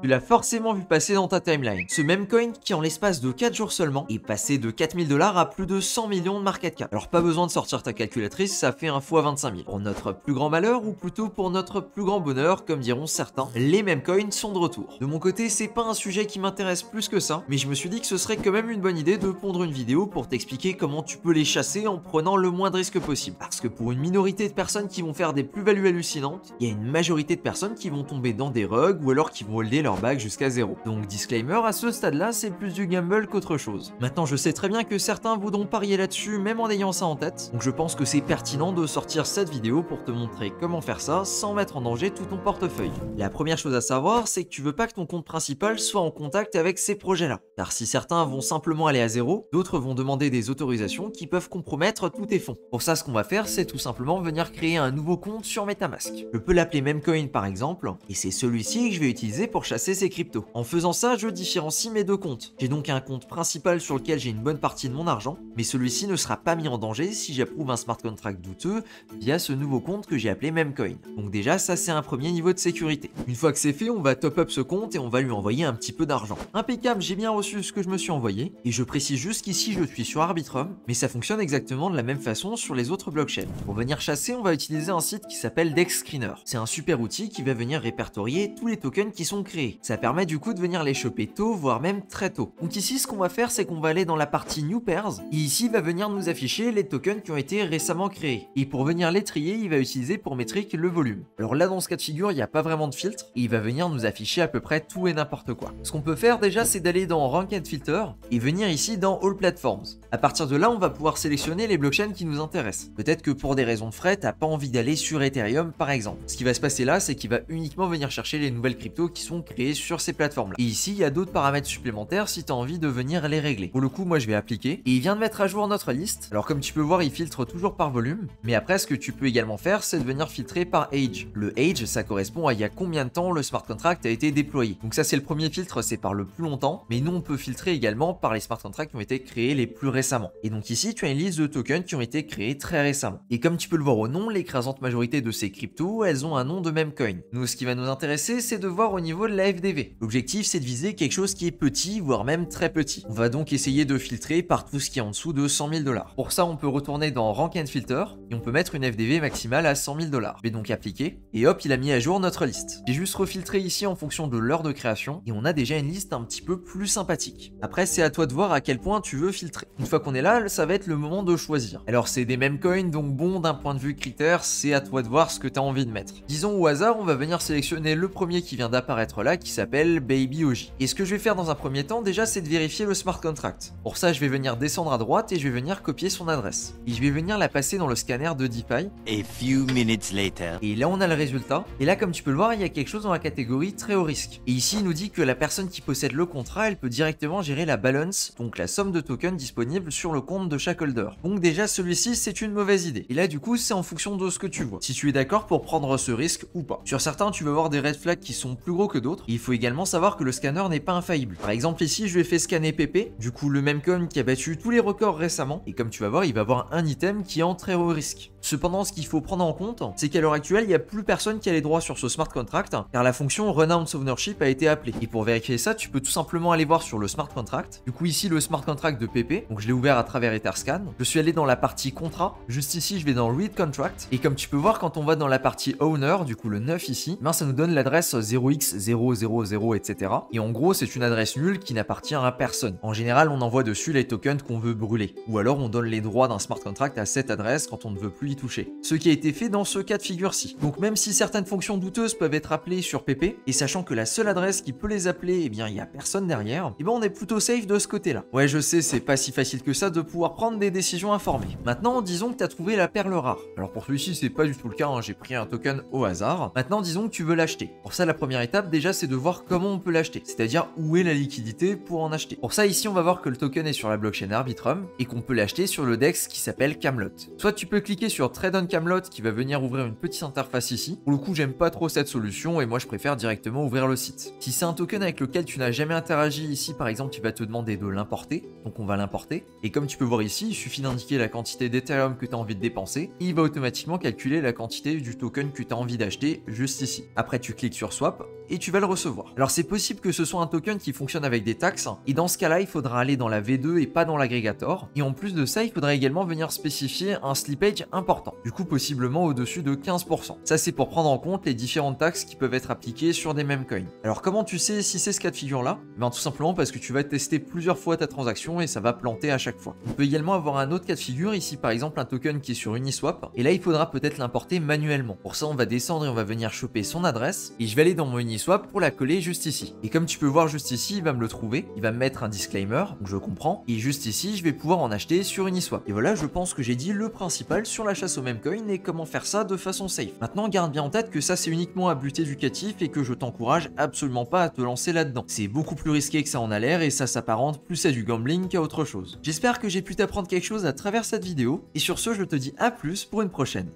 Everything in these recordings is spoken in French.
Tu l'as forcément vu passer dans ta timeline. Ce même coin qui en l'espace de 4 jours seulement est passé de 4000 $ à plus de 100 millions de market cap. Alors pas besoin de sortir ta calculatrice, ça fait 1 fois 25 000. Pour notre plus grand malheur ou plutôt pour notre plus grand bonheur, comme diront certains, les mêmes coins sont de retour. De mon côté, c'est pas un sujet qui m'intéresse plus que ça, mais je me suis dit que ce serait quand même une bonne idée de pondre une vidéo pour t'expliquer comment tu peux les chasser en prenant le moins de risques possible. Parce que pour une minorité de personnes qui vont faire des plus-values hallucinantes, il y a une majorité de personnes qui vont tomber dans des rugs ou alors qui vont holder leur bag jusqu'à zéro. Donc disclaimer, à ce stade-là, c'est plus du gamble qu'autre chose. Maintenant, je sais très bien que certains voudront parier là-dessus même en ayant ça en tête, donc je pense que c'est pertinent de sortir cette vidéo pour te montrer comment faire ça sans mettre en danger tout ton portefeuille. La première chose à savoir, c'est que tu veux pas que ton compte principal soit en contact avec ces projets-là. Car si certains vont simplement aller à zéro, d'autres vont demander des autorisations qui peuvent compromettre tous tes fonds. Pour ça, ce qu'on va faire, c'est tout simplement venir créer un nouveau compte sur MetaMask. Je peux l'appeler Memecoin par exemple, et c'est celui-ci que je vais utiliser pour chasser ces cryptos. En faisant ça, je différencie mes deux comptes. J'ai donc un compte principal sur lequel j'ai une bonne partie de mon argent, mais celui-ci ne sera pas mis en danger si j'approuve un smart contract douteux via ce nouveau compte que j'ai appelé Memecoin. Donc déjà, ça c'est un premier niveau de sécurité. Une fois que c'est fait, on va top up ce compte et on va lui envoyer un petit peu d'argent. Impeccable, j'ai bien reçu ce que je me suis envoyé, et je précise juste qu'ici je suis sur Arbitrum, mais ça fonctionne exactement de la même façon sur les autres blockchains. Pour venir chasser, on va utiliser un site qui s'appelle Dex Screener. C'est un super outil qui va venir répertorier tous les tokens qui sont créés. Ça permet du coup de venir les choper tôt, voire même très tôt. Donc ici, ce qu'on va faire, c'est qu'on va aller dans la partie New Pairs, et ici il va venir nous afficher les tokens qui ont été récemment créés. Et pour venir les trier, il va utiliser pour métrique le volume. Alors là, dans ce cas de figure, il n'y a pas vraiment de filtre, et il va venir nous afficher à peu près tout et n'importe quoi. Ce qu'on peut faire déjà, c'est d'aller dans Rank and Filter, et venir ici dans All Platforms. À partir de là, on va pouvoir sélectionner les blockchains qui nous intéressent. Peut-être que pour des raisons de frais, t'as pas envie d'aller sur Ethereum par exemple. Ce qui va se passer là, c'est qu'il va uniquement venir chercher les nouvelles cryptos qui sont créées sur ces plateformes-là. Et ici, il y a d'autres paramètres supplémentaires si tu as envie de venir les régler. Pour le coup, moi je vais appliquer, et il vient de mettre à jour notre liste. Alors comme tu peux voir, il filtre toujours par volume, mais après ce que tu peux également faire, c'est de venir filtrer par age. Le age, ça correspond à il y a combien de temps le smart contract a été déployé. Donc ça, c'est le premier filtre, c'est par le plus longtemps, mais nous on peut filtrer également par les smart contracts qui ont été créés les plus récemment. Et donc ici, tu as une liste de tokens qui ont été créés très récemment. Et comme tu peux le voir au nom, l'écrasante majorité de ces cryptos, elles ont un nom de même coin. Nous, ce qui va nous intéresser, c'est de voir au niveau de la FDV. L'objectif, c'est de viser quelque chose qui est petit, voire même très petit. On va donc essayer de filtrer par tout ce qui est en dessous de 100 000 $. Pour ça, on peut retourner dans Rank and Filter, et on peut mettre une FDV maximale à 100 000 $. Je vais donc appliquer, et hop, il a mis à jour notre liste. J'ai juste refiltré ici en fonction de l'heure de création, et on a déjà une liste un petit peu plus sympathique. Après, c'est à toi de voir à quel point tu veux filtrer. Une fois qu'on est là, ça va être le moment de choisir. Alors c'est des mêmes coins, donc bon, d'un point de vue critère, c'est à toi de voir ce que tu as envie de mettre. Disons au hasard, on va venir sélectionner le premier qui vient d'apparaître là, qui s'appelle Baby OJ. Et ce que je vais faire dans un premier temps, déjà, c'est de vérifier le smart contract. Pour ça, je vais venir descendre à droite et je vais venir copier son adresse. Et je vais venir la passer dans le scanner de DeFi. A few minutes later. Et là, on a le résultat. Et là, comme tu peux le voir, il y a quelque chose dans la catégorie très haut risque. Et ici, il nous dit que la personne qui possède le contrat, elle peut directement gérer la balance, donc la somme de tokens disponible sur le compte de chaque holder. Donc déjà, celui-ci, c'est une mauvaise idée. Et là, du coup, c'est en fonction de ce que tu vois. Si tu es d'accord pour prendre ce risque ou pas. Sur certains, tu vas voir des red flags qui sont plus gros que d'autres. Il faut également savoir que le scanner n'est pas infaillible. Par exemple, ici, je lui ai fait scanner PP, du coup, le même coin qui a battu tous les records récemment. Et comme tu vas voir, il va avoir un item qui est en très haut risque. Cependant, ce qu'il faut prendre en compte, c'est qu'à l'heure actuelle, il n'y a plus personne qui a les droits sur ce smart contract, car la fonction Renounce Ownership a été appelée. Et pour vérifier ça, tu peux tout simplement aller voir sur le smart contract. Du coup, ici, le smart contract de PP, donc je l'ai ouvert à travers Etherscan. Je suis allé dans la partie contrat. Juste ici, je vais dans Read Contract. Et comme tu peux voir, quand on va dans la partie Owner, du coup le 9 ici, ben ça nous donne l'adresse 0x000, etc. Et en gros, c'est une adresse nulle qui n'appartient à personne. En général, on envoie dessus les tokens qu'on veut brûler. Ou alors, on donne les droits d'un smart contract à cette adresse quand on ne veut plus y toucher. Ce qui a été fait dans ce cas de figure-ci. Donc même si certaines fonctions douteuses peuvent être appelées sur PP, et sachant que la seule adresse qui peut les appeler, eh bien il n'y a personne derrière, eh ben on est plutôt safe de ce côté-là. Ouais, je sais, c'est pas si facile que ça de pouvoir prendre des décisions informées. Maintenant, disons que tu as trouvé la perle rare. Alors pour celui-ci, c'est pas du tout le cas, hein. J'ai pris un token au hasard. Maintenant, disons que tu veux l'acheter. Pour ça, la première étape, déjà, c'est de voir comment on peut l'acheter, c'est-à-dire où est la liquidité pour en acheter. Pour ça, ici, on va voir que le token est sur la blockchain Arbitrum et qu'on peut l'acheter sur le DEX qui s'appelle Camelot. Soit tu peux cliquer sur Trade on Camelot qui va venir ouvrir une petite interface ici. Pour le coup, j'aime pas trop cette solution et moi, je préfère directement ouvrir le site. Si c'est un token avec lequel tu n'as jamais interagi ici, par exemple, tu vas te demander de l'importer. Donc, on va l'importer. Et comme tu peux voir ici, il suffit d'indiquer la quantité d'Ethereum que tu as envie de dépenser. Et il va automatiquement calculer la quantité du token que tu as envie d'acheter juste ici. Après, tu cliques sur Swap et tu vas le recevoir. Alors c'est possible que ce soit un token qui fonctionne avec des taxes, et dans ce cas-là, il faudra aller dans la V2 et pas dans l'agrégator. Et en plus de ça, il faudra également venir spécifier un slippage important, du coup possiblement au-dessus de 15%. Ça c'est pour prendre en compte les différentes taxes qui peuvent être appliquées sur des mêmes coins. Alors comment tu sais si c'est ce cas de figure là? Ben tout simplement parce que tu vas tester plusieurs fois ta transaction et ça va planter à chaque fois. On peut également avoir un autre cas de figure, ici par exemple un token qui est sur Uniswap, et là il faudra peut-être l'importer manuellement. Pour ça on va descendre et on va venir choper son adresse, et je vais aller dans mon Uniswap pour la coller juste ici. Et comme tu peux voir juste ici, il va me le trouver, il va me mettre un disclaimer, donc je comprends, et juste ici je vais pouvoir en acheter sur Uniswap. Et voilà, je pense que j'ai dit le principal sur la chasse au meme coin et comment faire ça de façon safe. Maintenant garde bien en tête que ça c'est uniquement à but éducatif et que je t'encourage absolument pas à te lancer là-dedans. C'est beaucoup plus risqué que ça en a l'air et ça s'apparente plus à du gambling qu'à autre chose. J'espère que j'ai pu t'apprendre quelque chose à travers cette vidéo, et sur ce je te dis à plus pour une prochaine.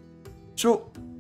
Ciao.